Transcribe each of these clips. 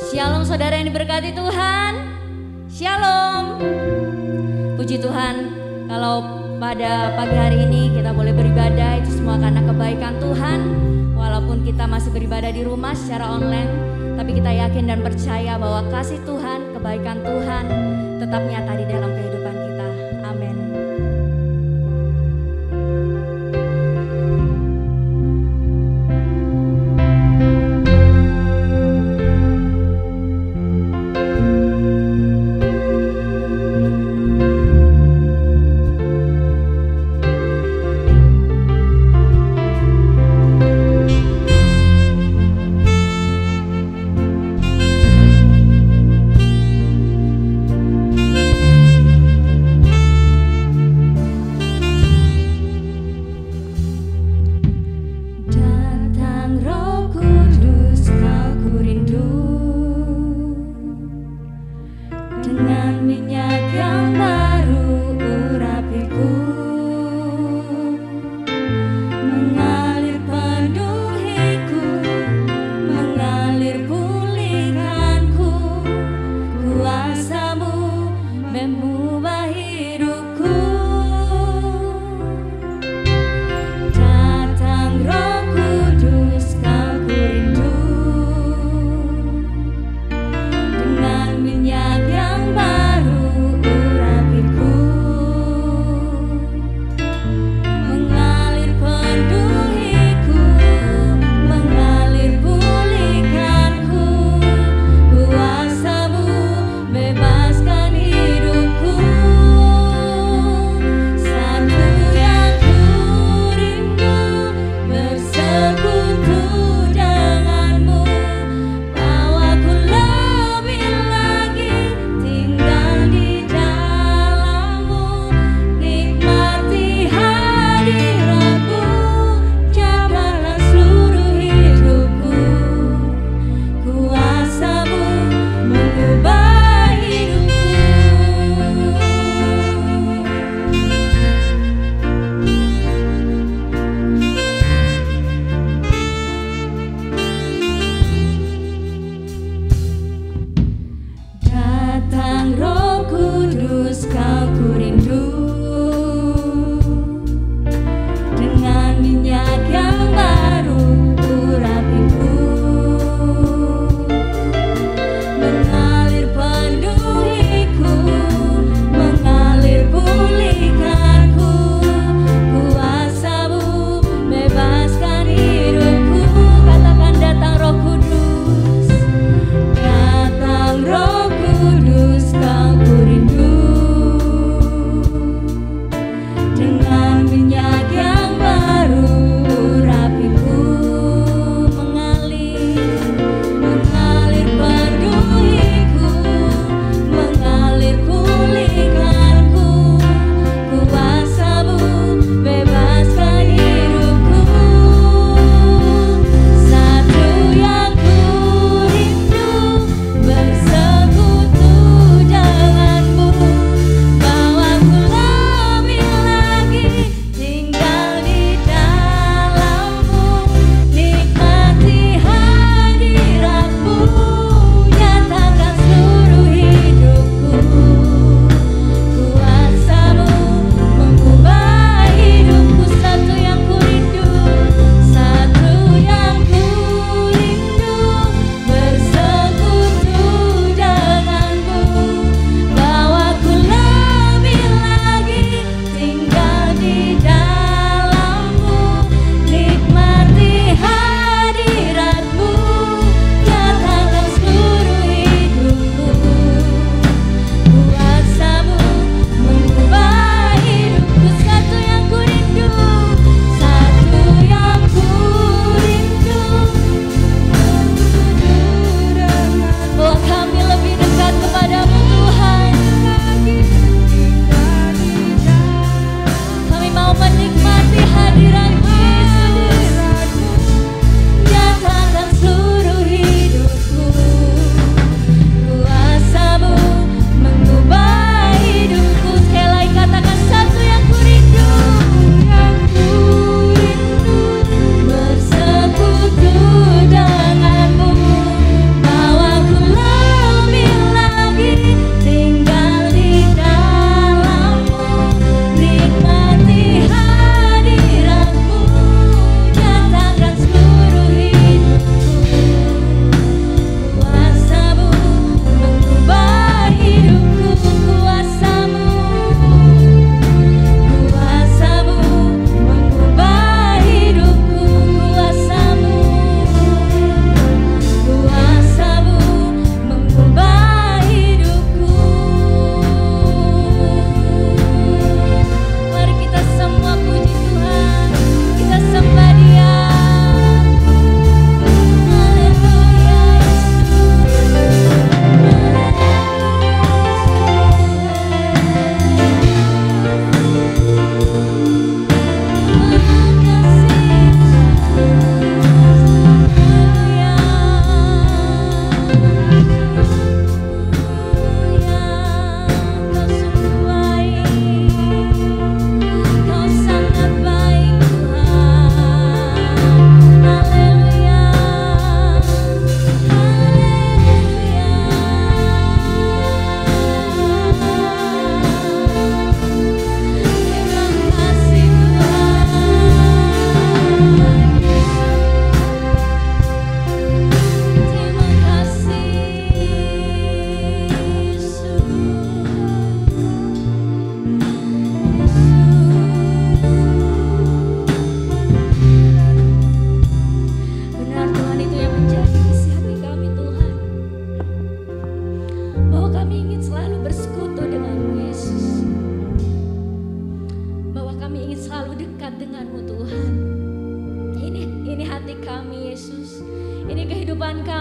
Shalom saudara yang diberkati Tuhan. Shalom. Puji Tuhan, kalau pada pagi hari ini kita boleh beribadah, itu semua karena kebaikan Tuhan. Walaupun kita masih beribadah di rumah secara online, tapi kita yakin dan percaya bahwa kasih Tuhan, kebaikan Tuhan tetap nyata di dalam kehidupan kita. Amin.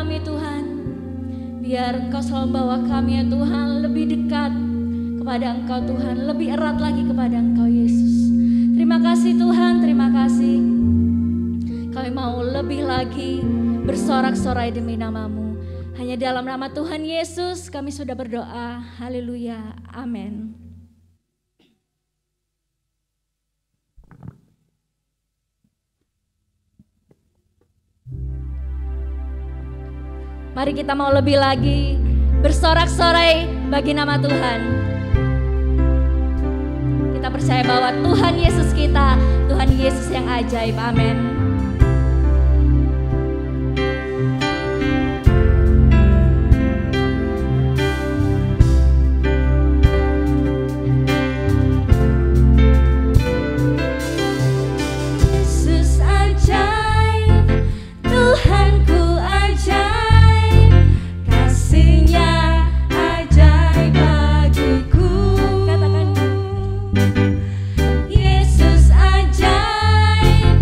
kami Tuhan. Biar Engkau selalu bawa kami ya Tuhan lebih dekat kepada Engkau Tuhan, lebih erat lagi kepada Engkau Yesus. Terima kasih Tuhan, terima kasih. Kami mau lebih lagi bersorak-sorai demi nama-Mu. Hanya dalam nama Tuhan Yesus kami sudah berdoa. Haleluya, amin. Mari kita mau lebih lagi bersorak-sorai bagi nama Tuhan. Kita percaya bahwa Tuhan Yesus kita, Tuhan Yesus yang ajaib. Amin. Yesus ajaib,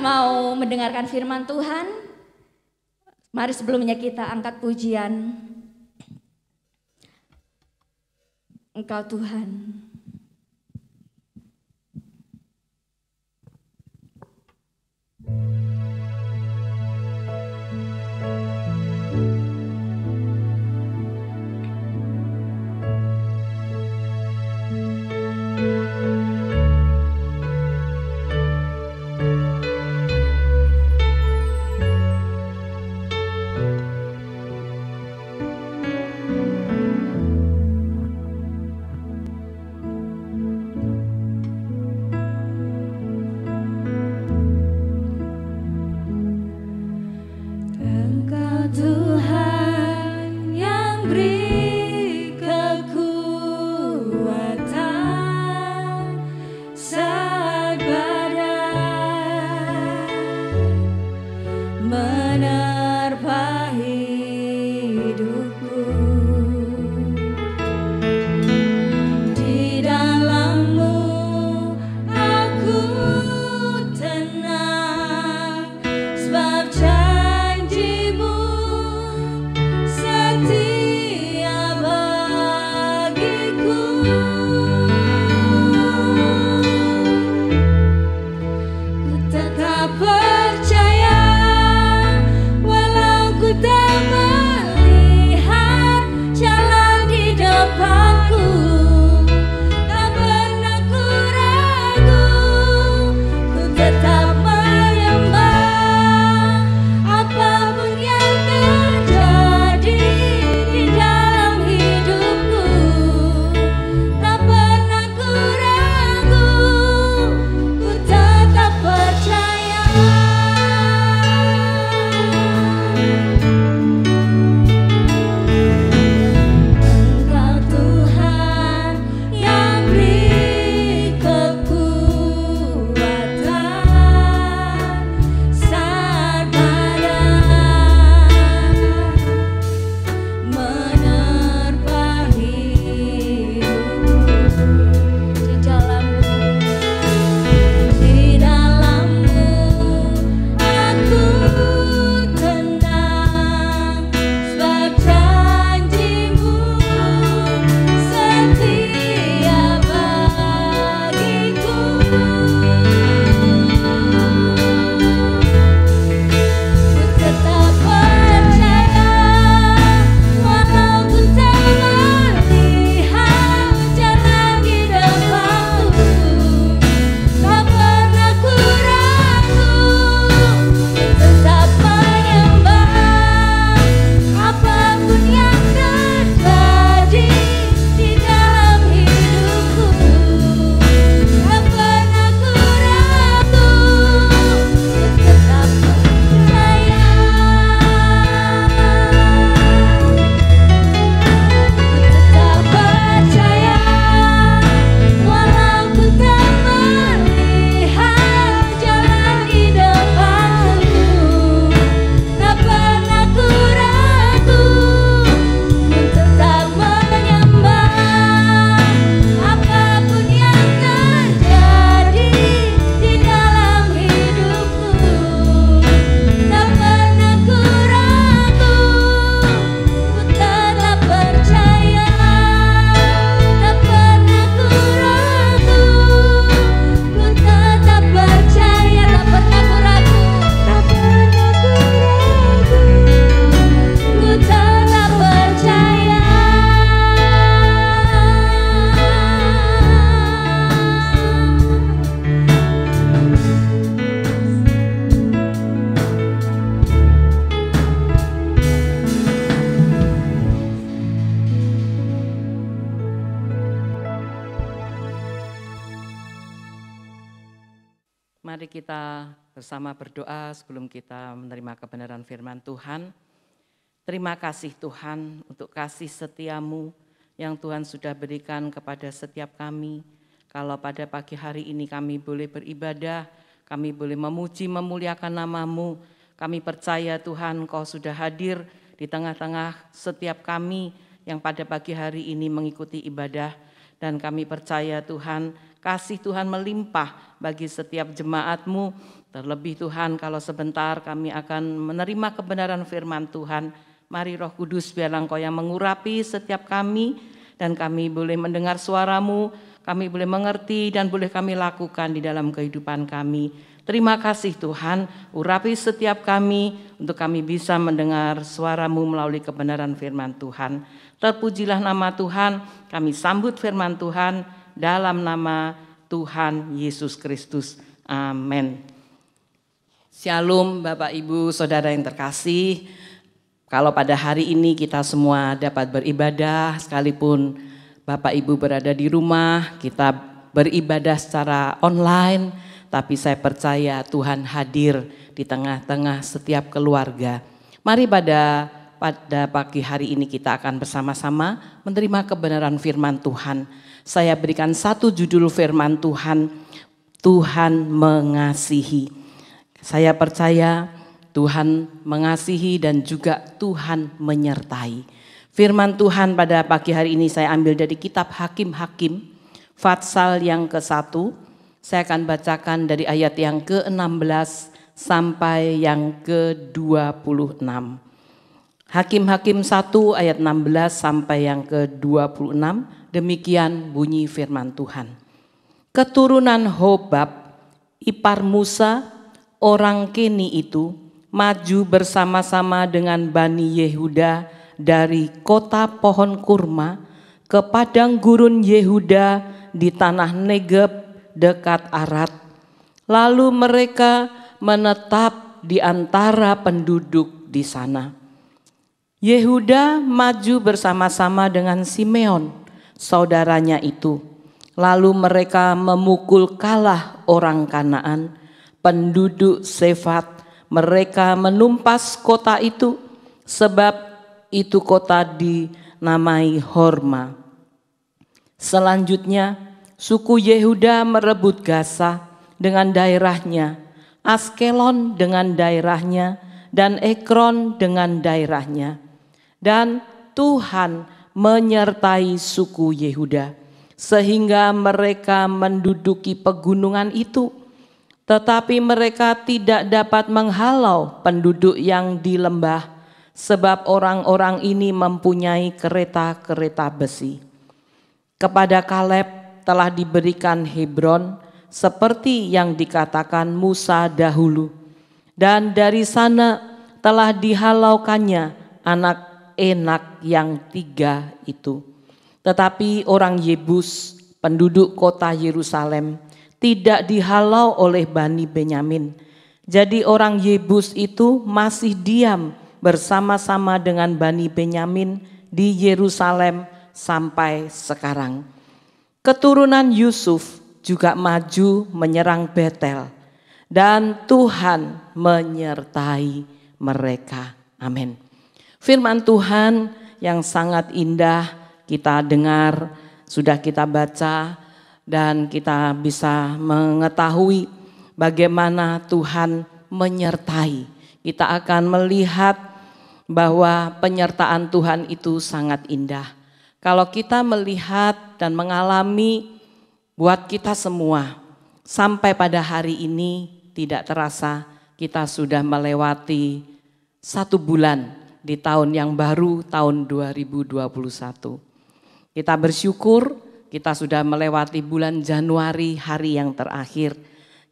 mau mendengarkan firman Tuhan, mari sebelumnya kita angkat pujian. Engkau Tuhan. Mari kita bersama berdoa sebelum kita menerima kebenaran firman Tuhan. Terima kasih Tuhan untuk kasih setiamu yang Tuhan sudah berikan kepada setiap kami. Kalau pada pagi hari ini kami boleh beribadah, kami boleh memuji, memuliakan nama-Mu. Kami percaya Tuhan Kau sudah hadir di tengah-tengah setiap kami yang pada pagi hari ini mengikuti ibadah. Dan kami percaya Tuhan kasih Tuhan melimpah bagi setiap jemaat-Mu. Terlebih Tuhan, kalau sebentar kami akan menerima kebenaran firman Tuhan, mari Roh Kudus biarlah Engkau yang mengurapi setiap kami, dan kami boleh mendengar suara-Mu, kami boleh mengerti dan boleh kami lakukan di dalam kehidupan kami. Terima kasih Tuhan, urapi setiap kami untuk kami bisa mendengar suara-Mu melalui kebenaran firman Tuhan. Terpujilah nama Tuhan, kami sambut firman Tuhan dalam nama Tuhan Yesus Kristus. Amin. Shalom Bapak Ibu Saudara yang terkasih. Kalau pada hari ini kita semua dapat beribadah, sekalipun Bapak Ibu berada di rumah, kita beribadah secara online, tapi saya percaya Tuhan hadir di tengah-tengah setiap keluarga. Mari pada pagi hari ini kita akan bersama-sama menerima kebenaran firman Tuhan. Saya berikan satu judul firman Tuhan, Tuhan mengasihi. Saya percaya Tuhan mengasihi dan juga Tuhan menyertai. Firman Tuhan pada pagi hari ini saya ambil dari kitab Hakim-Hakim, Fatsal yang ke-1. Saya akan bacakan dari ayat yang ke-16 sampai yang ke-26. Hakim-Hakim 1 ayat 16 sampai yang ke-26, demikian bunyi firman Tuhan. Keturunan Hobab, ipar Musa, orang Keni itu, maju bersama-sama dengan Bani Yehuda dari kota pohon kurma ke padang gurun Yehuda di tanah Negeb dekat Arad. Lalu mereka menetap di antara penduduk di sana. Yehuda maju bersama-sama dengan Simeon, saudaranya itu. Lalu mereka memukul kalah orang Kanaan, penduduk Sefat. Mereka menumpas kota itu, sebab itu kota dinamai Horma. Selanjutnya suku Yehuda merebut Gaza dengan daerahnya, Askelon dengan daerahnya, dan Ekron dengan daerahnya. Dan Tuhan menyertai suku Yehuda sehingga mereka menduduki pegunungan itu. Tetapi mereka tidak dapat menghalau penduduk yang di lembah, sebab orang-orang ini mempunyai kereta-kereta besi. Kepada Kaleb telah diberikan Hebron seperti yang dikatakan Musa dahulu. Dan dari sana telah dihalaukannya anak Enak yang 3 itu. Tetapi orang Yebus, penduduk kota Yerusalem, tidak dihalau oleh Bani Benyamin. Jadi orang Yebus itu masih diam bersama-sama dengan Bani Benyamin di Yerusalem sampai sekarang. Keturunan Yusuf juga maju menyerang Betel, dan Tuhan menyertai mereka. Amin. Firman Tuhan yang sangat indah kita dengar, sudah kita baca, dan kita bisa mengetahui bagaimana Tuhan menyertai. Kita akan melihat bahwa penyertaan Tuhan itu sangat indah. Kalau kita melihat dan mengalami buat kita semua, sampai pada hari ini tidak terasa kita sudah melewati 1 bulan di tahun yang baru, tahun 2021. Kita bersyukur kita sudah melewati bulan Januari, hari yang terakhir.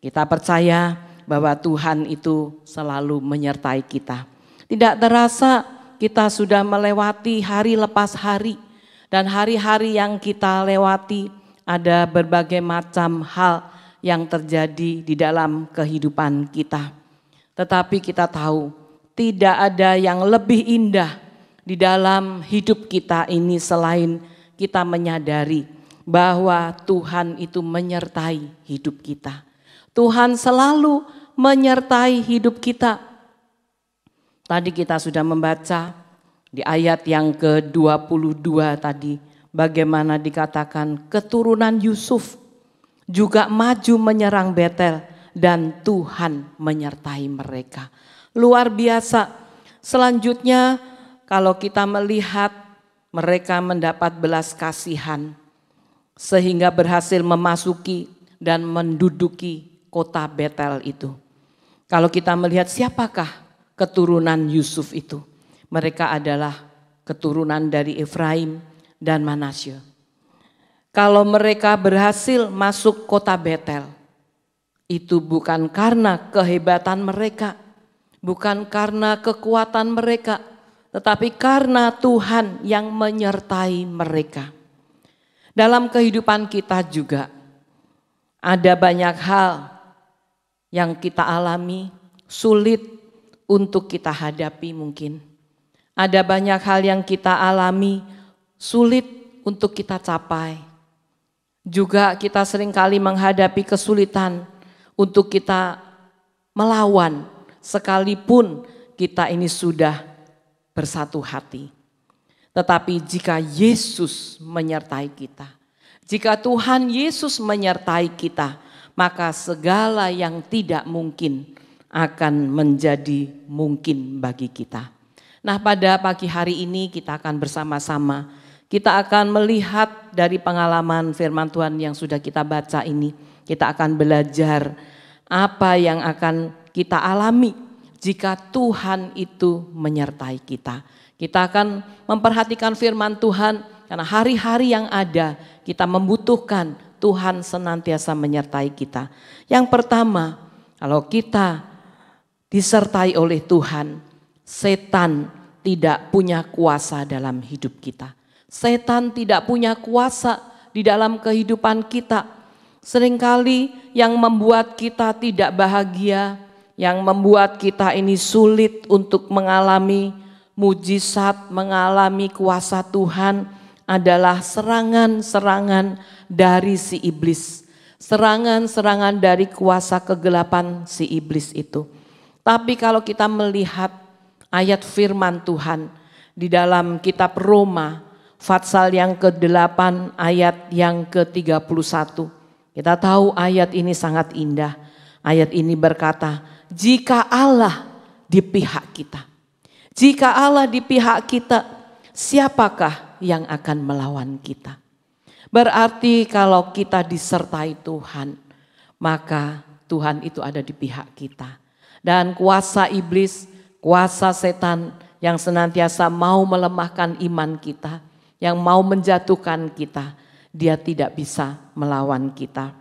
Kita percaya bahwa Tuhan itu selalu menyertai kita. Tidak terasa kita sudah melewati hari lepas hari, dan hari-hari yang kita lewati ada berbagai macam hal yang terjadi di dalam kehidupan kita. Tetapi kita tahu tidak ada yang lebih indah di dalam hidup kita ini selain kita menyadari bahwa Tuhan itu menyertai hidup kita. Tuhan selalu menyertai hidup kita. Tadi kita sudah membaca di ayat yang ke-22 tadi, bagaimana dikatakan keturunan Yusuf juga maju menyerang Betel dan Tuhan menyertai mereka. Luar biasa. Selanjutnya kalau kita melihat mereka mendapat belas kasihan. sehingga berhasil memasuki dan menduduki kota Betel itu. Kalau kita melihat siapakah keturunan Yusuf itu, mereka adalah keturunan dari Efraim dan Manasye. Kalau mereka berhasil masuk kota Betel, itu bukan karena kehebatan mereka, bukan karena kekuatan mereka, tetapi karena Tuhan yang menyertai mereka. Dalam kehidupan kita juga ada banyak hal yang kita alami, sulit untuk kita hadapi mungkin. Ada banyak hal yang kita alami, sulit untuk kita capai. Juga kita seringkali menghadapi kesulitan untuk kita melawan, sekalipun kita ini sudah bersatu hati. Tetapi jika Yesus menyertai kita, jika Tuhan Yesus menyertai kita, maka segala yang tidak mungkin akan menjadi mungkin bagi kita. Nah, pada pagi hari ini kita akan bersama-sama, kita akan melihat dari pengalaman firman Tuhan yang sudah kita baca ini. Kita akan belajar apa yang akan kita alami jika Tuhan itu menyertai kita. Kita akan memperhatikan firman Tuhan karena hari-hari yang ada kita membutuhkan Tuhan senantiasa menyertai kita. Yang pertama, kalau kita disertai oleh Tuhan, setan tidak punya kuasa dalam hidup kita. Setan tidak punya kuasa di dalam kehidupan kita. Seringkali yang membuat kita tidak bahagia, yang membuat kita ini sulit untuk mengalami mujizat, mengalami kuasa Tuhan adalah serangan-serangan dari si iblis. Serangan-serangan dari kuasa kegelapan si iblis itu. Tapi kalau kita melihat ayat firman Tuhan di dalam kitab Roma, pasal yang ke-8 ayat yang ke-31. Kita tahu ayat ini sangat indah. Ayat ini berkata, jika Allah di pihak kita, jika Allah di pihak kita, siapakah yang akan melawan kita? Berarti kalau kita disertai Tuhan, maka Tuhan itu ada di pihak kita. Dan kuasa iblis, kuasa setan yang senantiasa mau melemahkan iman kita, yang mau menjatuhkan kita, dia tidak bisa melawan kita.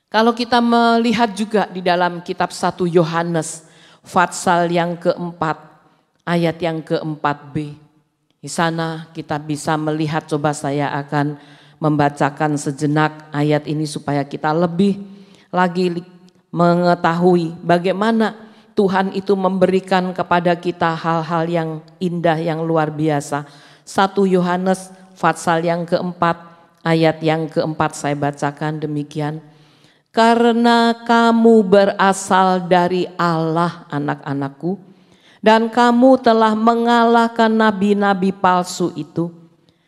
Kalau kita melihat juga di dalam kitab 1 Yohanes, pasal yang ke-4, ayat yang ke-4b. Di sana kita bisa melihat, coba saya akan membacakan sejenak ayat ini supaya kita lebih lagi mengetahui bagaimana Tuhan itu memberikan kepada kita hal-hal yang indah, yang luar biasa. 1 Yohanes pasal yang ke-4 ayat yang ke-4 saya bacakan demikian. Karena kamu berasal dari Allah anak-anakku, dan kamu telah mengalahkan nabi-nabi palsu itu,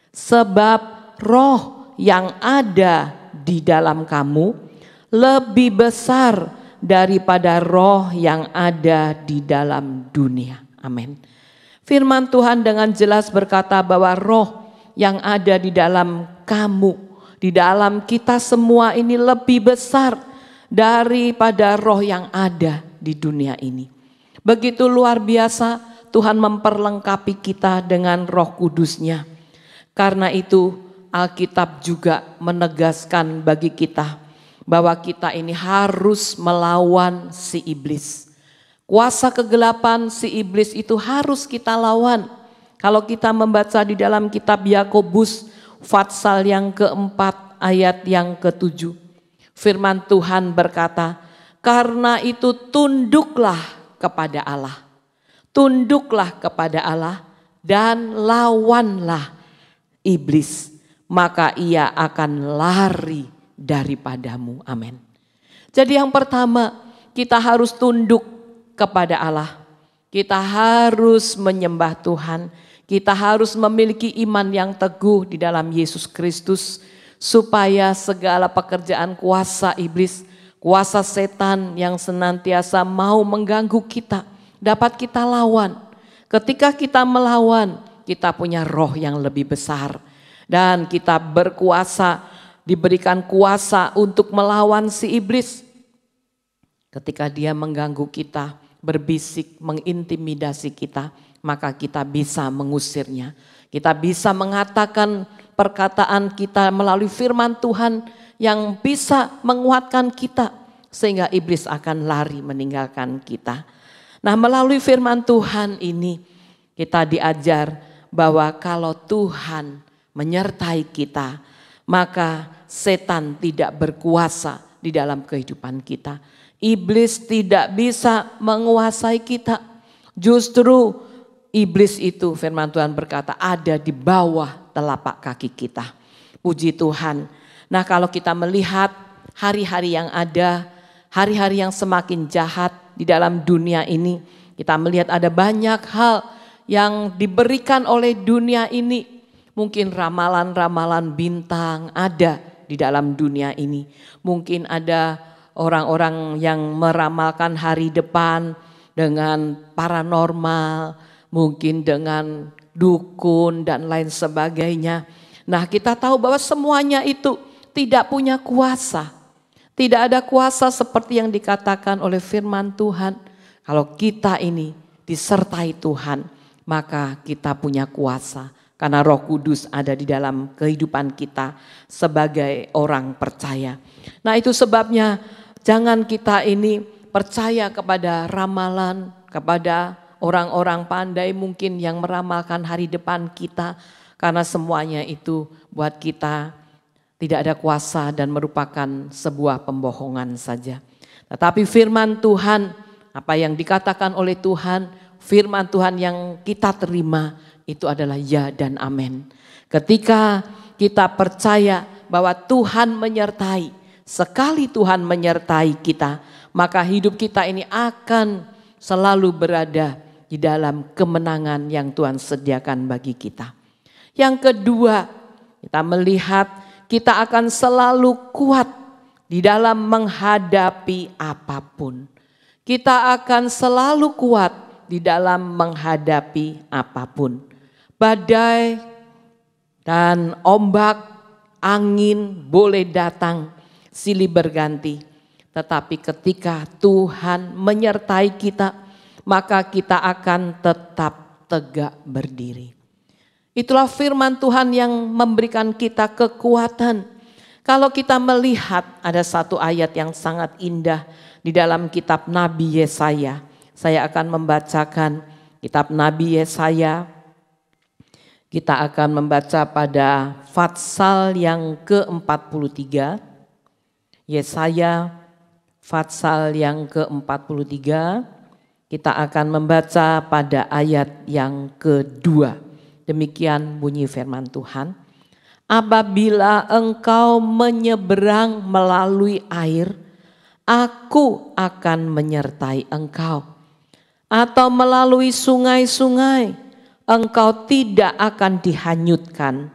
sebab roh yang ada di dalam kamu lebih besar daripada roh yang ada di dalam dunia. Amin. Firman Tuhan dengan jelas berkata bahwa roh yang ada di dalam kamu, di dalam kita semua ini lebih besar daripada roh yang ada di dunia ini. Begitu luar biasa Tuhan memperlengkapi kita dengan Roh Kudus-Nya. Karena itu Alkitab juga menegaskan bagi kita bahwa kita ini harus melawan si iblis. Kuasa kegelapan si iblis itu harus kita lawan. Kalau kita membaca di dalam kitab Yakobus pasal yang ke-4 ayat yang ke-7. Firman Tuhan berkata, karena itu tunduklah kepada Allah. Tunduklah kepada Allah dan lawanlah iblis, maka ia akan lari daripadamu. Amin. Jadi yang pertama, kita harus tunduk kepada Allah. Kita harus menyembah Tuhan. Kita harus memiliki iman yang teguh di dalam Yesus Kristus, supaya segala pekerjaan kuasa iblis, kuasa setan yang senantiasa mau mengganggu kita, dapat kita lawan. Ketika kita melawan, kita punya roh yang lebih besar. Dan kita berkuasa, diberikan kuasa untuk melawan si iblis. Ketika dia mengganggu kita, berbisik, mengintimidasi kita, maka kita bisa mengusirnya. Kita bisa mengatakan perkataan kita melalui firman Tuhan yang bisa menguatkan kita, sehingga iblis akan lari meninggalkan kita. Nah, melalui firman Tuhan ini kita diajar bahwa kalau Tuhan menyertai kita, maka setan tidak berkuasa di dalam kehidupan kita. Iblis tidak bisa menguasai kita. Justru iblis itu, firman Tuhan berkata, ada di bawah telapak kaki kita. Puji Tuhan. Nah, kalau kita melihat hari-hari yang ada, hari-hari yang semakin jahat di dalam dunia ini, kita melihat ada banyak hal yang diberikan oleh dunia ini. Mungkin ramalan-ramalan bintang ada di dalam dunia ini. Mungkin ada orang-orang yang meramalkan hari depan dengan paranormal, mungkin dengan dukun dan lain sebagainya. Nah, kita tahu bahwa semuanya itu tidak punya kuasa. Tidak ada kuasa seperti yang dikatakan oleh firman Tuhan. Kalau kita ini disertai Tuhan, maka kita punya kuasa. Karena Roh Kudus ada di dalam kehidupan kita sebagai orang percaya. Nah, itu sebabnya jangan kita ini percaya kepada ramalan, kepada orang-orang pandai mungkin yang meramalkan hari depan kita. Karena semuanya itu buat kita tidak ada kuasa dan merupakan sebuah pembohongan saja. Tetapi firman Tuhan, apa yang dikatakan oleh Tuhan, firman Tuhan yang kita terima, itu adalah ya dan amin. Ketika kita percaya bahwa Tuhan menyertai, sekali Tuhan menyertai kita, maka hidup kita ini akan selalu berada di dalam kemenangan yang Tuhan sediakan bagi kita. Yang kedua, kita melihat kita akan selalu kuat di dalam menghadapi apapun. Kita akan selalu kuat di dalam menghadapi apapun. Badai dan ombak, angin boleh datang silih berganti. Tetapi ketika Tuhan menyertai kita, maka kita akan tetap tegak berdiri. Itulah firman Tuhan yang memberikan kita kekuatan. Kalau kita melihat ada satu ayat yang sangat indah di dalam kitab Nabi Yesaya. Saya akan membacakan kitab Nabi Yesaya. Kita akan membaca pada Fatsal yang ke-43. Yesaya Fatsal yang ke-43. Kita akan membaca pada ayat yang kedua. Demikian bunyi firman Tuhan. Apabila engkau menyeberang melalui air, aku akan menyertai engkau. Atau melalui sungai-sungai, engkau tidak akan dihanyutkan.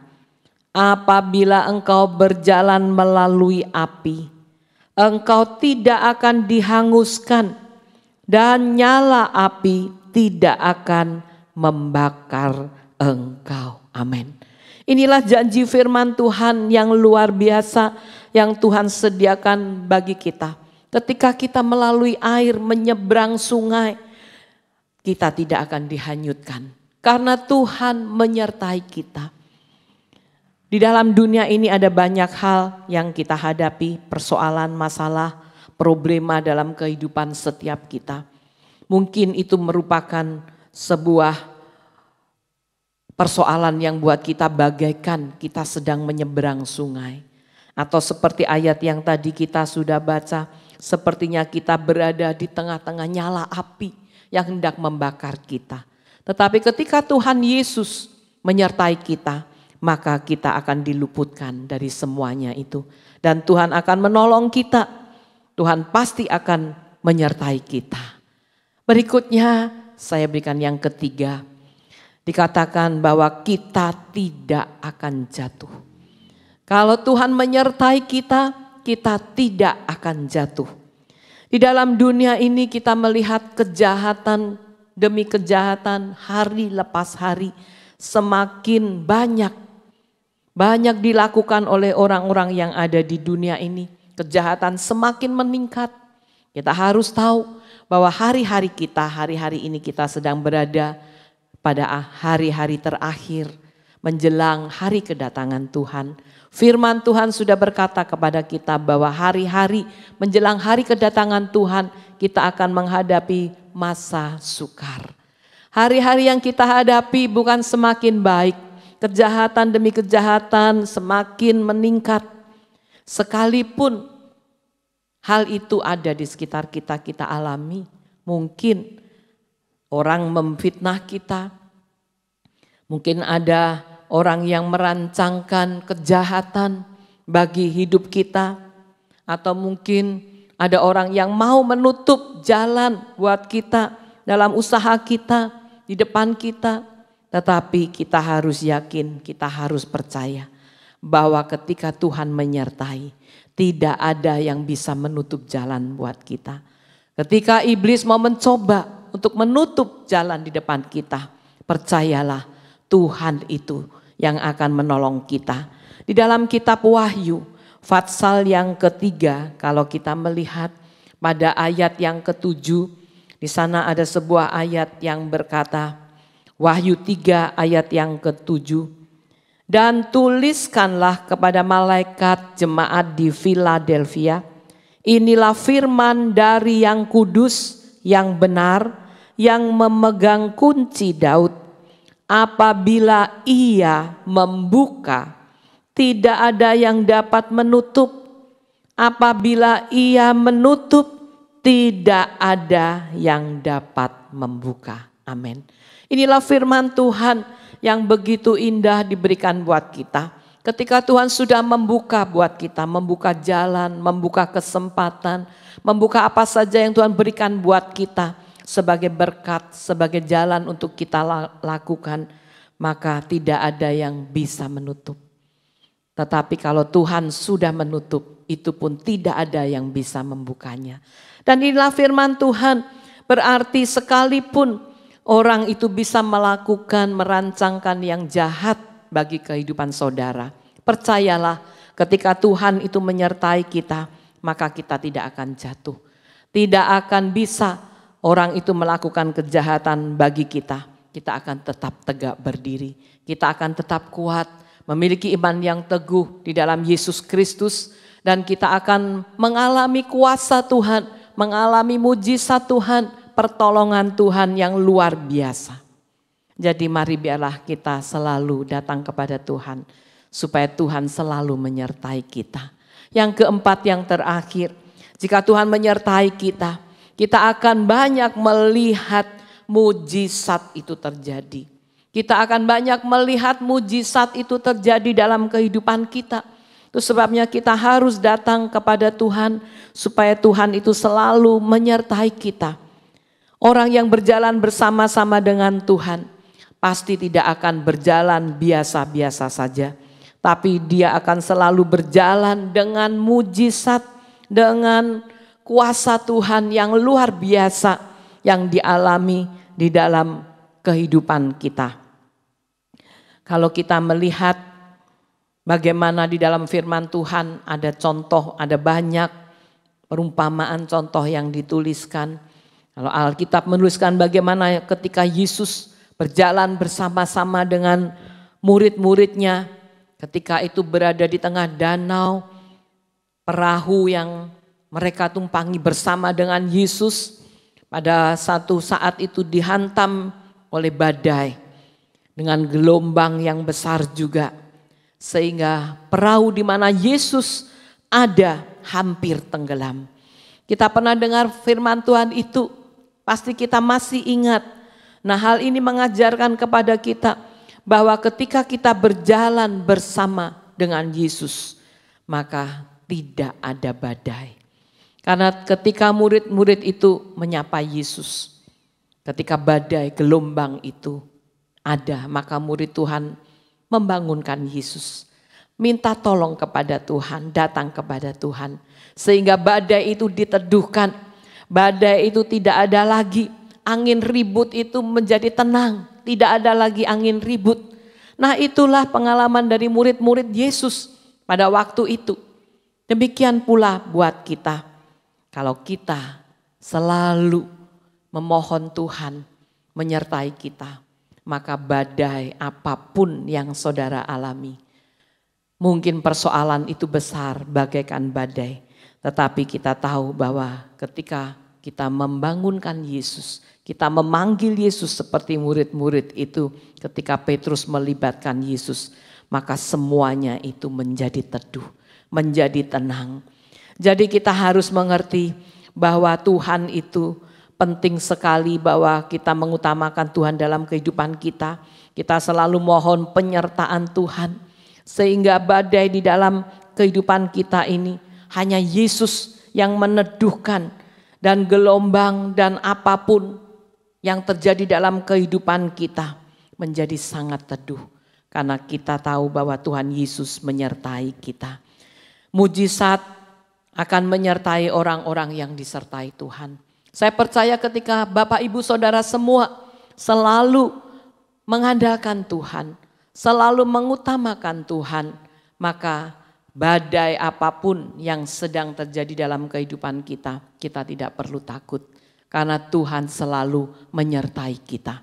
Apabila engkau berjalan melalui api, engkau tidak akan dihanguskan, dan nyala api tidak akan membakar engkau. Amin. Inilah janji firman Tuhan yang luar biasa yang Tuhan sediakan bagi kita. Ketika kita melalui air, menyeberang sungai, kita tidak akan dihanyutkan. Karena Tuhan menyertai kita. Di dalam dunia ini ada banyak hal yang kita hadapi, persoalan, masalah, problema dalam kehidupan setiap kita. Mungkin itu merupakan sebuah persoalan yang buat kita bagaikan kita sedang menyeberang sungai. Atau seperti ayat yang tadi kita sudah baca, sepertinya kita berada di tengah-tengah nyala api yang hendak membakar kita. Tetapi ketika Tuhan Yesus menyertai kita, maka kita akan diluputkan dari semuanya itu. Dan Tuhan akan menolong kita. Tuhan pasti akan menyertai kita. Berikutnya saya berikan yang ketiga. Dikatakan bahwa kita tidak akan jatuh. Kalau Tuhan menyertai kita, kita tidak akan jatuh. Di dalam dunia ini kita melihat kejahatan demi kejahatan hari lepas hari semakin banyak. banyak dilakukan oleh orang-orang yang ada di dunia ini. Kejahatan semakin meningkat. Kita harus tahu bahwa hari-hari ini kita sedang berada pada hari-hari terakhir menjelang hari kedatangan Tuhan. Firman Tuhan sudah berkata kepada kita bahwa hari-hari menjelang hari kedatangan Tuhan kita akan menghadapi masa sukar. Hari-hari yang kita hadapi bukan semakin baik. Kejahatan demi kejahatan semakin meningkat. Sekalipun hal itu ada di sekitar kita, kita alami. Mungkin orang memfitnah kita. Mungkin ada orang yang merancangkan kejahatan bagi hidup kita. Atau mungkin ada orang yang mau menutup jalan buat kita dalam usaha kita, di depan kita. Tetapi kita harus yakin, kita harus percaya bahwa ketika Tuhan menyertai, tidak ada yang bisa menutup jalan buat kita. Ketika iblis mau mencoba untuk menutup jalan di depan kita, percayalah Tuhan itu yang akan menolong kita. Di dalam kitab Wahyu, pasal yang ketiga, kalau kita melihat pada ayat yang ke-7, di sana ada sebuah ayat yang berkata, Wahyu 3 ayat yang ke-7. Dan tuliskanlah kepada malaikat jemaat di Philadelphia, inilah firman dari yang kudus, yang benar, yang memegang kunci Daud. Apabila ia membuka, tidak ada yang dapat menutup. Apabila ia menutup, tidak ada yang dapat membuka. Amin. Inilah firman Tuhan yang begitu indah diberikan buat kita. Ketika Tuhan sudah membuka buat kita, membuka jalan, membuka kesempatan, membuka apa saja yang Tuhan berikan buat kita sebagai berkat, sebagai jalan untuk kita lakukan, maka tidak ada yang bisa menutup. Tetapi kalau Tuhan sudah menutup, itu pun tidak ada yang bisa membukanya. Dan inilah firman Tuhan, berarti sekalipun orang itu bisa melakukan, merancangkan yang jahat bagi kehidupan saudara, percayalah ketika Tuhan itu menyertai kita, maka kita tidak akan jatuh. Tidak akan bisa orang itu melakukan kejahatan bagi kita. Kita akan tetap tegak berdiri. Kita akan tetap kuat, memiliki iman yang teguh di dalam Yesus Kristus. Dan kita akan mengalami kuasa Tuhan, mengalami mujizat Tuhan, pertolongan Tuhan yang luar biasa. Jadi mari biarlah kita selalu datang kepada Tuhan, supaya Tuhan selalu menyertai kita. Yang keempat, yang terakhir, jika Tuhan menyertai kita, kita akan banyak melihat mujizat itu terjadi. Kita akan banyak melihat mujizat itu terjadi dalam kehidupan kita. Itu sebabnya kita harus datang kepada Tuhan, supaya Tuhan itu selalu menyertai kita. Orang yang berjalan bersama-sama dengan Tuhan pasti tidak akan berjalan biasa-biasa saja. Tapi dia akan selalu berjalan dengan mujizat, dengan kuasa Tuhan yang luar biasa yang dialami di dalam kehidupan kita. Kalau kita melihat bagaimana di dalam firman Tuhan ada contoh, ada banyak perumpamaan contoh yang dituliskan. Kalau Alkitab menuliskan bagaimana ketika Yesus berjalan bersama-sama dengan murid-muridnya, ketika itu berada di tengah danau, perahu yang mereka tumpangi bersama dengan Yesus, pada satu saat itu dihantam oleh badai dengan gelombang yang besar juga, sehingga perahu di mana Yesus ada hampir tenggelam. Kita pernah dengar firman Tuhan itu, pasti kita masih ingat. Nah, hal ini mengajarkan kepada kita bahwa ketika kita berjalan bersama dengan Yesus, maka tidak ada badai. Karena ketika murid-murid itu menyapa Yesus, ketika badai gelombang itu ada, maka murid Tuhan membangunkan Yesus. Minta tolong kepada Tuhan, datang kepada Tuhan. Sehingga badai itu diteduhkan, badai itu tidak ada lagi, angin ribut itu menjadi tenang, tidak ada lagi angin ribut. Nah, itulah pengalaman dari murid-murid Yesus pada waktu itu. Demikian pula buat kita. Kalau kita selalu memohon Tuhan menyertai kita, maka badai apapun yang saudara alami, mungkin persoalan itu besar bagaikan badai, tetapi kita tahu bahwa ketika kita membangunkan Yesus, kita memanggil Yesus seperti murid-murid itu ketika Petrus melibatkan Yesus, maka semuanya itu menjadi teduh, menjadi tenang. Jadi kita harus mengerti bahwa Tuhan itu penting sekali, bahwa kita mengutamakan Tuhan dalam kehidupan kita. Kita selalu mohon penyertaan Tuhan sehingga badai di dalam kehidupan kita ini hanya Yesus yang meneduhkan, dan gelombang dan apapun yang terjadi dalam kehidupan kita menjadi sangat teduh karena kita tahu bahwa Tuhan Yesus menyertai kita. Mujizat akan menyertai orang-orang yang disertai Tuhan. Saya percaya ketika Bapak Ibu Saudara semua selalu mengandalkan Tuhan, selalu mengutamakan Tuhan, maka badai apapun yang sedang terjadi dalam kehidupan kita, kita tidak perlu takut karena Tuhan selalu menyertai kita.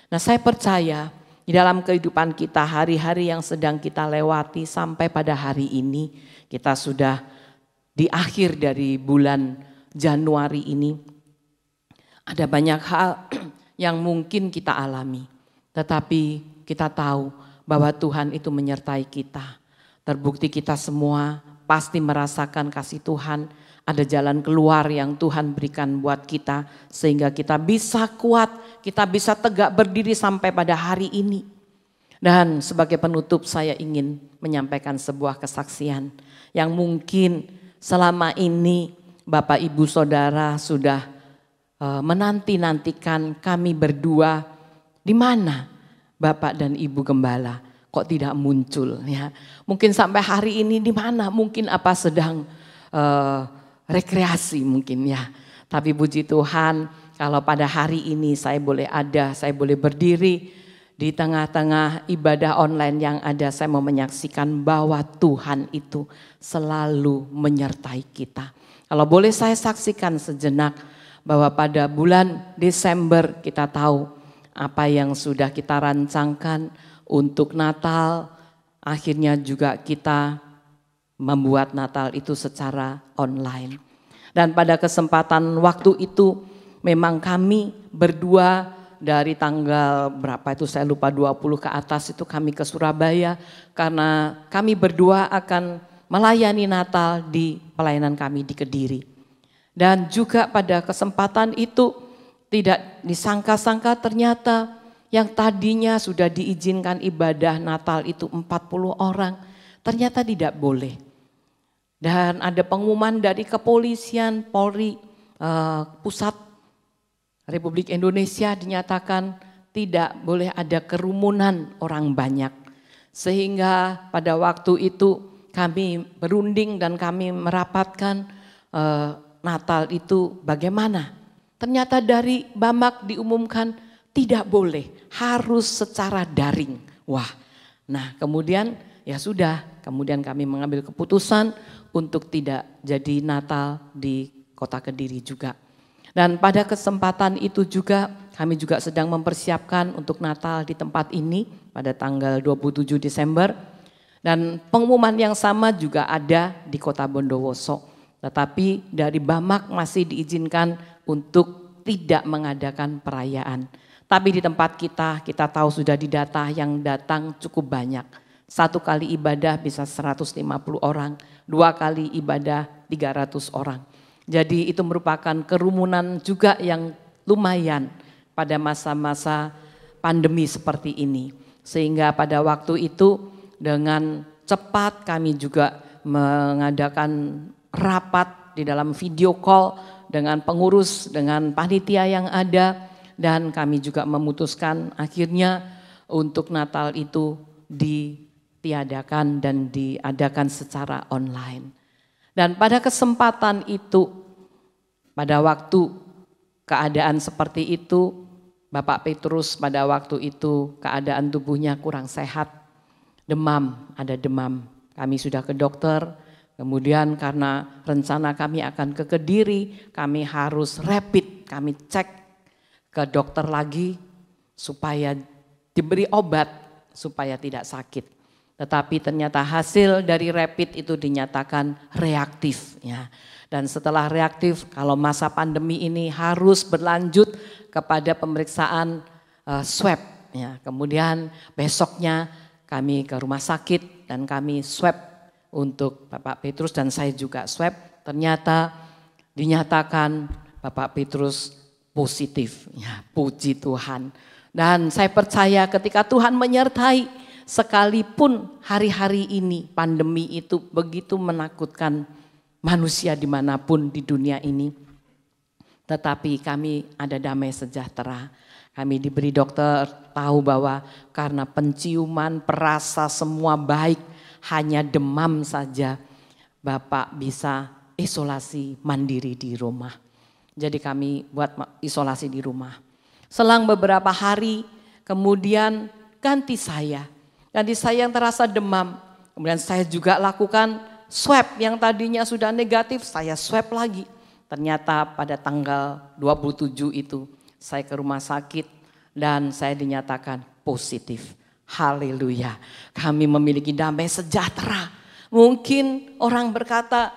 Nah, saya percaya di dalam kehidupan kita, hari-hari yang sedang kita lewati sampai pada hari ini, kita sudah di akhir dari bulan Januari ini, ada banyak hal yang mungkin kita alami, tetapi kita tahu bahwa Tuhan itu menyertai kita. Terbukti kita semua pasti merasakan kasih Tuhan, ada jalan keluar yang Tuhan berikan buat kita sehingga kita bisa kuat, kita bisa tegak berdiri sampai pada hari ini. Dan sebagai penutup saya ingin menyampaikan sebuah kesaksian yang mungkin selama ini Bapak Ibu Saudara sudah menanti-nantikan kami berdua, di mana Bapak dan Ibu Gembala kok tidak muncul ya. Mungkin sampai hari ini di mana, mungkin apa sedang rekreasi mungkin ya. Tapi puji Tuhan kalau pada hari ini saya boleh ada, saya boleh berdiri di tengah-tengah ibadah online yang ada, saya mau menyaksikan bahwa Tuhan itu selalu menyertai kita. Kalau boleh saya saksikan sejenak bahwa pada bulan Desember kita tahu apa yang sudah kita rancangkan untuk Natal, akhirnya juga kita membuat Natal itu secara online. Dan pada kesempatan waktu itu memang kami berdua dari tanggal berapa itu saya lupa, 20 ke atas itu kami ke Surabaya karena kami berdua akan melayani Natal di pelayanan kami di Kediri. Dan juga pada kesempatan itu tidak disangka-sangka ternyata yang tadinya sudah diizinkan ibadah Natal itu 40 orang, ternyata tidak boleh. Dan ada pengumuman dari kepolisian Polri Pusat Republik Indonesia dinyatakan tidak boleh ada kerumunan orang banyak. Sehingga pada waktu itu kami berunding dan kami merapatkan Natal itu bagaimana. Ternyata dari Bamak diumumkan tidak boleh, harus secara daring. Wah, nah kemudian ya sudah, kemudian kami mengambil keputusan untuk tidak jadi Natal di Kota Kediri juga. Dan pada kesempatan itu juga kami juga sedang mempersiapkan untuk Natal di tempat ini pada tanggal 27 Desember. Dan pengumuman yang sama juga ada di Kota Bondowoso. Tetapi dari Bamak masih diizinkan untuk tidak mengadakan perayaan. Tapi di tempat kita tahu sudah didata yang datang cukup banyak. 1 kali ibadah bisa 150 orang, 2 kali ibadah 300 orang. Jadi itu merupakan kerumunan juga yang lumayan pada masa-masa pandemi seperti ini. Sehingga pada waktu itu dengan cepat kami juga mengadakan rapat di dalam video call dengan pengurus, dengan panitia yang ada. Dan kami juga memutuskan akhirnya untuk Natal itu ditiadakan dan diadakan secara online. Dan pada kesempatan itu, pada waktu keadaan seperti itu, Bapak Petrus pada waktu itu keadaan tubuhnya kurang sehat, demam, ada demam. Kami sudah ke dokter, kemudian karena rencana kami akan ke Kediri, kami harus rapid, kami cek ke dokter lagi supaya diberi obat supaya tidak sakit. Tetapi ternyata hasil dari rapid itu dinyatakan reaktif ya. Dan setelah reaktif, kalau masa pandemi ini harus berlanjut kepada pemeriksaan swab ya. Kemudian besoknya kami ke rumah sakit dan kami swab untuk Bapak Petrus dan saya juga swab. Ternyata dinyatakan Bapak Petrus positif ya, puji Tuhan. Dan saya percaya ketika Tuhan menyertai, sekalipun hari-hari ini pandemi itu begitu menakutkan manusia dimanapun di dunia ini, tetapi kami ada damai sejahtera. Kami diberi dokter tahu bahwa karena penciuman, perasa semua baik, hanya demam saja, Bapak bisa isolasi mandiri di rumah. Jadi kami buat isolasi di rumah. Selang beberapa hari kemudian ganti saya yang terasa demam. Kemudian saya juga lakukan swab yang tadinya sudah negatif, saya swab lagi. Ternyata pada tanggal 27 itu saya ke rumah sakit dan saya dinyatakan positif. Haleluya. Kami memiliki damai sejahtera. Mungkin orang berkata,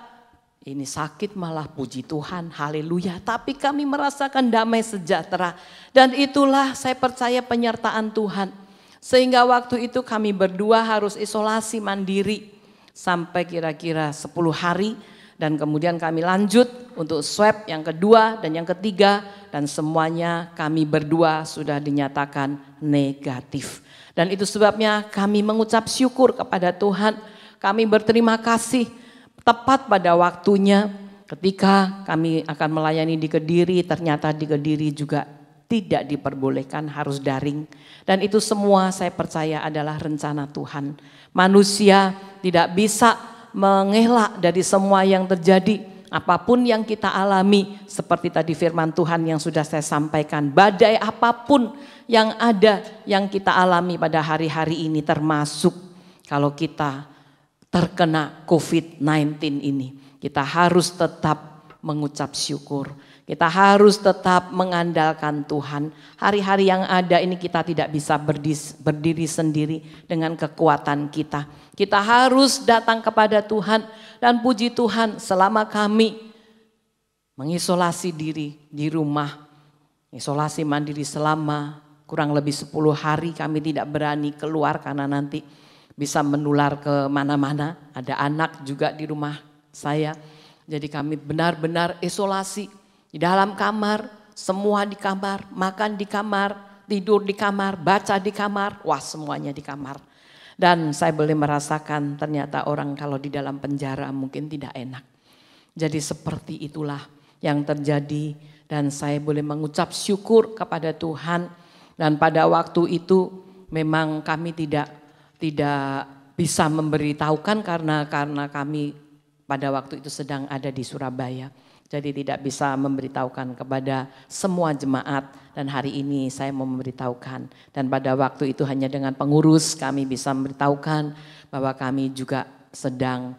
ini sakit malah puji Tuhan, haleluya. Tapi kami merasakan damai sejahtera. Dan itulah saya percaya penyertaan Tuhan. Sehingga waktu itu kami berdua harus isolasi mandiri sampai kira-kira 10 hari. Dan kemudian kami lanjut untuk swab yang kedua dan yang ketiga. Dan semuanya kami berdua sudah dinyatakan negatif. Dan itu sebabnya kami mengucap syukur kepada Tuhan. Kami berterima kasih tepat pada waktunya ketika kami akan melayani di Kediri. Ternyata di Kediri juga tidak diperbolehkan, harus daring. Dan itu semua saya percaya adalah rencana Tuhan. Manusia tidak bisa mengelak dari semua yang terjadi. Apapun yang kita alami, seperti tadi firman Tuhan yang sudah saya sampaikan. Badai apapun yang ada, yang kita alami pada hari-hari ini, termasuk kalau kita terkena COVID-19 ini. Kita harus tetap mengucap syukur. Kita harus tetap mengandalkan Tuhan. Hari-hari yang ada ini kita tidak bisa berdiri sendiri dengan kekuatan kita. Kita harus datang kepada Tuhan. Dan puji Tuhan, selama kami mengisolasi diri di rumah, isolasi mandiri selama kurang lebih 10 hari, kami tidak berani keluar karena nanti bisa menular ke mana-mana. Ada anak juga di rumah saya. Jadi kami benar-benar isolasi. Di dalam kamar, semua di kamar, makan di kamar, tidur di kamar, baca di kamar, wah semuanya di kamar. Dan saya boleh merasakan ternyata orang kalau di dalam penjara mungkin tidak enak. Jadi seperti itulah yang terjadi dan saya boleh mengucap syukur kepada Tuhan. Dan pada waktu itu memang kami tidak bisa memberitahukan karena kami pada waktu itu sedang ada di Surabaya. Jadi tidak bisa memberitahukan kepada semua jemaat dan hari ini saya mau memberitahukan. Dan pada waktu itu hanya dengan pengurus kami bisa memberitahukan bahwa kami juga sedang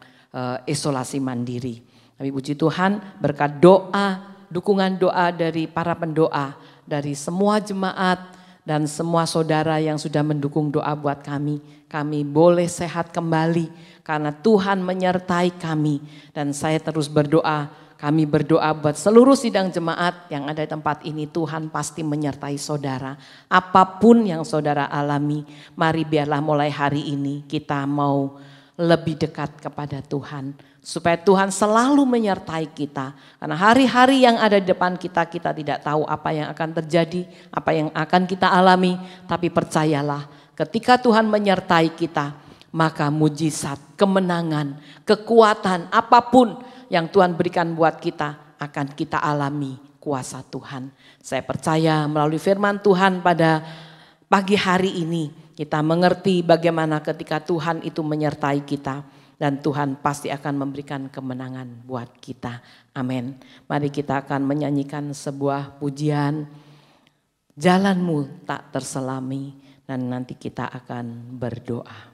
isolasi mandiri. Tapi puji Tuhan berkat doa, dukungan doa dari para pendoa, dari semua jemaat dan semua saudara yang sudah mendukung doa buat kami boleh sehat kembali karena Tuhan menyertai kami. Dan saya terus berdoa. Kami berdoa buat seluruh sidang jemaat yang ada di tempat ini. Tuhan pasti menyertai saudara. Apapun yang saudara alami, mari biarlah mulai hari ini kita mau lebih dekat kepada Tuhan. Supaya Tuhan selalu menyertai kita. Karena hari-hari yang ada di depan kita, kita tidak tahu apa yang akan terjadi, apa yang akan kita alami. Tapi percayalah, ketika Tuhan menyertai kita, maka mujizat, kemenangan, kekuatan, apapun yang Tuhan berikan buat kita akan kita alami kuasa Tuhan. Saya percaya melalui firman Tuhan pada pagi hari ini kita mengerti bagaimana ketika Tuhan itu menyertai kita dan Tuhan pasti akan memberikan kemenangan buat kita. Amin. Mari kita akan menyanyikan sebuah pujian jalanmu tak terselami, dan nanti kita akan berdoa.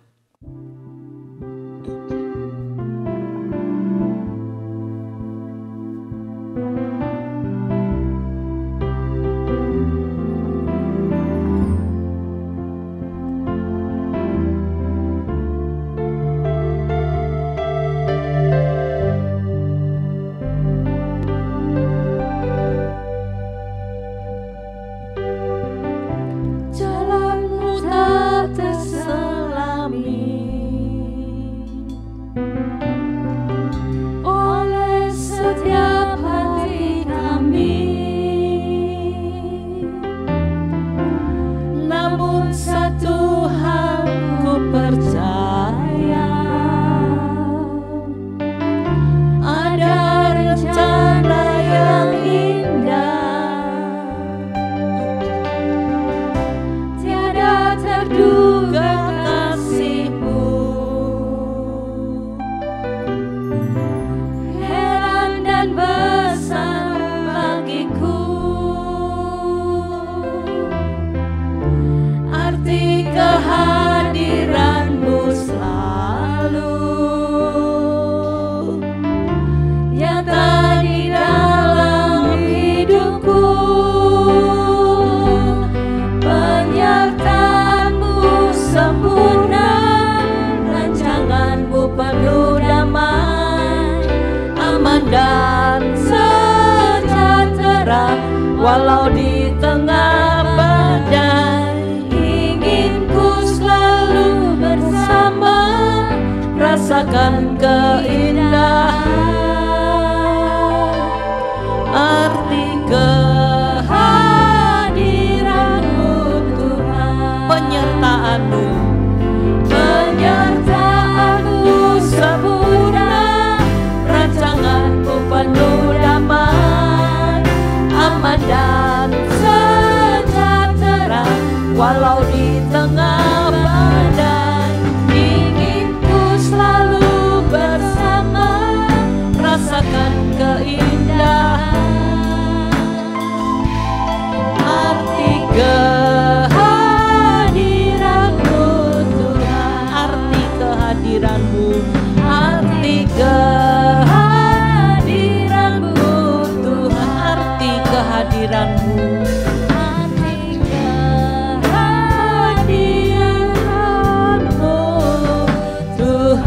Walau di tengah badai, ingin ku selalu bersama, rasakan keindahan arti kehadiran-Mu Tuhan. Penyertaan-Mu sempurna, rancangan-Mu penuh damai, aman dan sejahtera. Walau di tengah badai, ingin ku selalu bersama, rasakan keindahan arti kehadiran-Mu Tuhan. Arti kehadiran-Mu, arti kehadiran-Mu Tuhan, arti kehadiran-Mu, arti kehadiran-Mu Tuhan.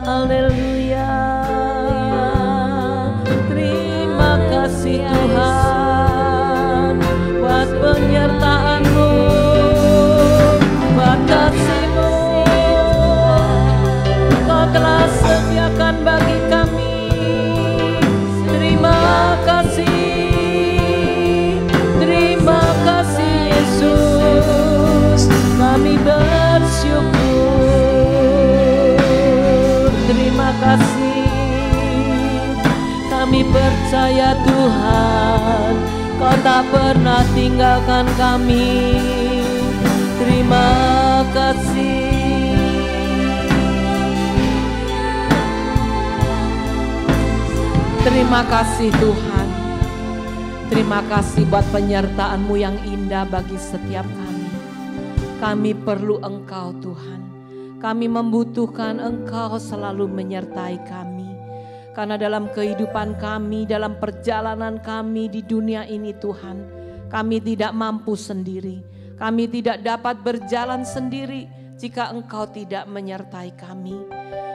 Haleluya. Terima kasih Tuhan buat penyertaan-Mu, buat kasih-Mu. Kau telah sediakan bagi kami. Terima kasih Yesus, kami bersyukur. Terima kasih, kami percaya Tuhan, Kau tak pernah tinggalkan kami. Terima kasih. Terima kasih Tuhan. Terima kasih buat penyertaan-Mu yang indah bagi setiap kami. Kami perlu Engkau Tuhan. Kami membutuhkan Engkau selalu menyertai kami. Karena dalam kehidupan kami, dalam perjalanan kami di dunia ini Tuhan, kami tidak mampu sendiri. Kami tidak dapat berjalan sendiri jika Engkau tidak menyertai kami.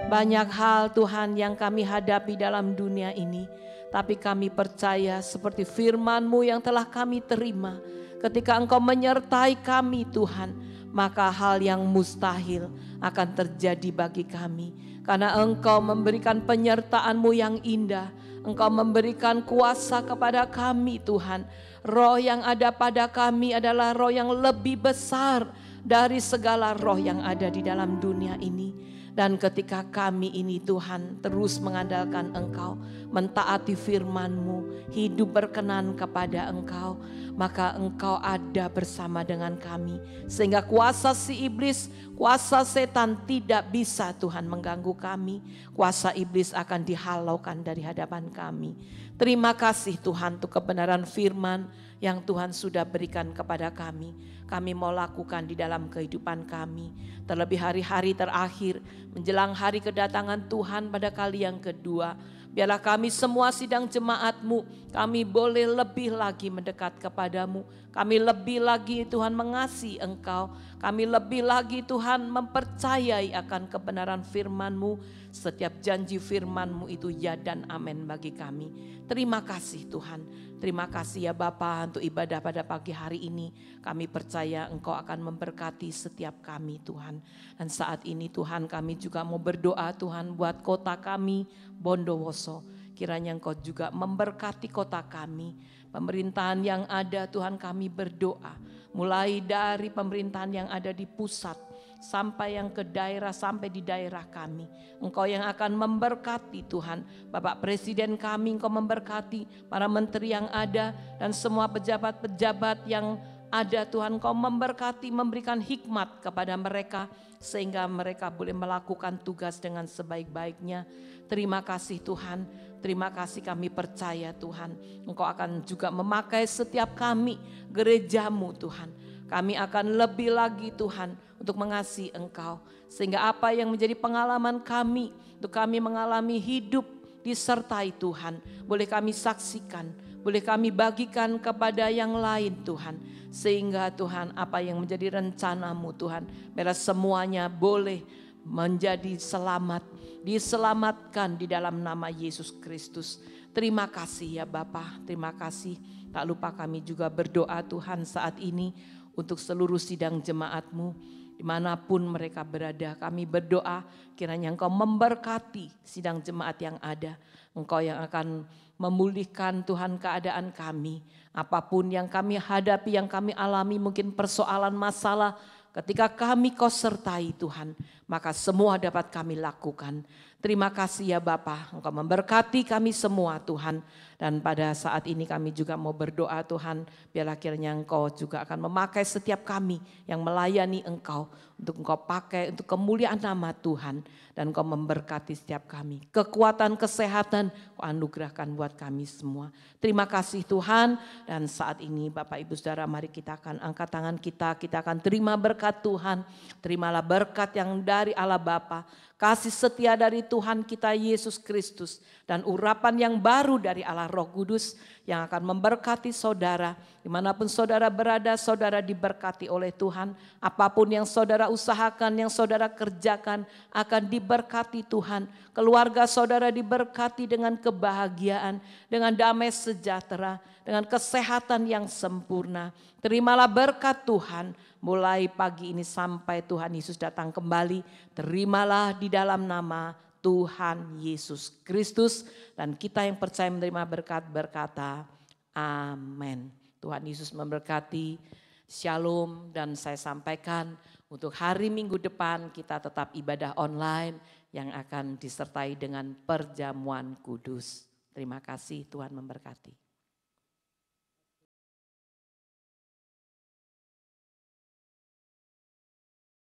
Banyak hal Tuhan yang kami hadapi dalam dunia ini, tapi kami percaya seperti firman-Mu yang telah kami terima. Ketika Engkau menyertai kami Tuhan, maka hal yang mustahil akan terjadi bagi kami. Karena Engkau memberikan penyertaan-Mu yang indah, Engkau memberikan kuasa kepada kami Tuhan. Roh yang ada pada kami adalah roh yang lebih besar dari segala roh yang ada di dalam dunia ini. Dan ketika kami ini Tuhan terus mengandalkan Engkau, mentaati firman-Mu, hidup berkenan kepada Engkau, maka Engkau ada bersama dengan kami. Sehingga kuasa si iblis, kuasa setan tidak bisa Tuhan mengganggu kami. Kuasa iblis akan dihalaukan dari hadapan kami. Terima kasih Tuhan untuk kebenaran firman yang Tuhan sudah berikan kepada kami. Kami mau lakukan di dalam kehidupan kami. Terlebih hari-hari terakhir menjelang hari kedatangan Tuhan pada kali yang kedua. Biarlah kami semua sidang jemaat-Mu, kami boleh lebih lagi mendekat kepadamu. Kami lebih lagi Tuhan mengasihi Engkau. Kami lebih lagi Tuhan mempercayai akan kebenaran firman-Mu. Setiap janji firman-Mu itu ya dan amin bagi kami. Terima kasih Tuhan. Terima kasih ya Bapa untuk ibadah pada pagi hari ini. Kami percaya Engkau akan memberkati setiap kami Tuhan. Dan saat ini Tuhan kami juga mau berdoa Tuhan buat kota kami Bondowoso. Kiranya Engkau juga memberkati kota kami. Pemerintahan yang ada Tuhan kami berdoa. Mulai dari pemerintahan yang ada di pusat sampai yang ke daerah, sampai di daerah kami. Engkau yang akan memberkati Tuhan. Bapak Presiden kami Engkau memberkati, para menteri yang ada dan semua pejabat-pejabat yang ada Tuhan. Engkau memberkati, memberikan hikmat kepada mereka sehingga mereka boleh melakukan tugas dengan sebaik-baiknya. Terima kasih Tuhan. Terima kasih kami percaya Tuhan. Engkau akan juga memakai setiap kami, gerejamu Tuhan. Kami akan lebih lagi Tuhan untuk mengasihi Engkau. Sehingga apa yang menjadi pengalaman kami, untuk kami mengalami hidup disertai Tuhan. Boleh kami saksikan, boleh kami bagikan kepada yang lain Tuhan. Sehingga Tuhan apa yang menjadi rencanamu Tuhan, biarlah semuanya boleh menjadi selamat, diselamatkan di dalam nama Yesus Kristus. Terima kasih ya Bapa, terima kasih. Tak lupa kami juga berdoa Tuhan saat ini untuk seluruh sidang jemaat-Mu dimanapun mereka berada. Kami berdoa kiranya Engkau memberkati sidang jemaat yang ada. Engkau yang akan memulihkan Tuhan keadaan kami. Apapun yang kami hadapi, yang kami alami, mungkin persoalan masalah, ketika kami Kau sertai Tuhan, maka semua dapat kami lakukan. Terima kasih ya Bapa, Engkau memberkati kami semua Tuhan. Dan pada saat ini kami juga mau berdoa Tuhan, biarlah kiranya Engkau juga akan memakai setiap kami yang melayani Engkau. Untuk Engkau pakai untuk kemuliaan nama Tuhan. Dan Engkau memberkati setiap kami. Kekuatan, kesehatan Kau anugerahkan buat kami semua. Terima kasih Tuhan. Dan saat ini Bapak Ibu Saudara, mari kita akan angkat tangan kita. Kita akan terima berkat Tuhan. Terimalah berkat yang dari Allah Bapa, kasih setia dari Tuhan kita Yesus Kristus, dan urapan yang baru dari Allah Roh Kudus yang akan memberkati saudara. Dimanapun saudara berada, saudara diberkati oleh Tuhan. Apapun yang saudara usahakan, yang saudara kerjakan akan diberkati Tuhan. Keluarga saudara diberkati dengan kebahagiaan, dengan damai sejahtera, dengan kesehatan yang sempurna. Terimalah berkat Tuhan mulai pagi ini sampai Tuhan Yesus datang kembali. Terimalah di dalam nama Tuhan Yesus Kristus. Dan kita yang percaya menerima berkat berkata amin. Tuhan Yesus memberkati. Shalom. Dan saya sampaikan untuk hari Minggu depan kita tetap ibadah online yang akan disertai dengan perjamuan kudus. Terima kasih, Tuhan memberkati.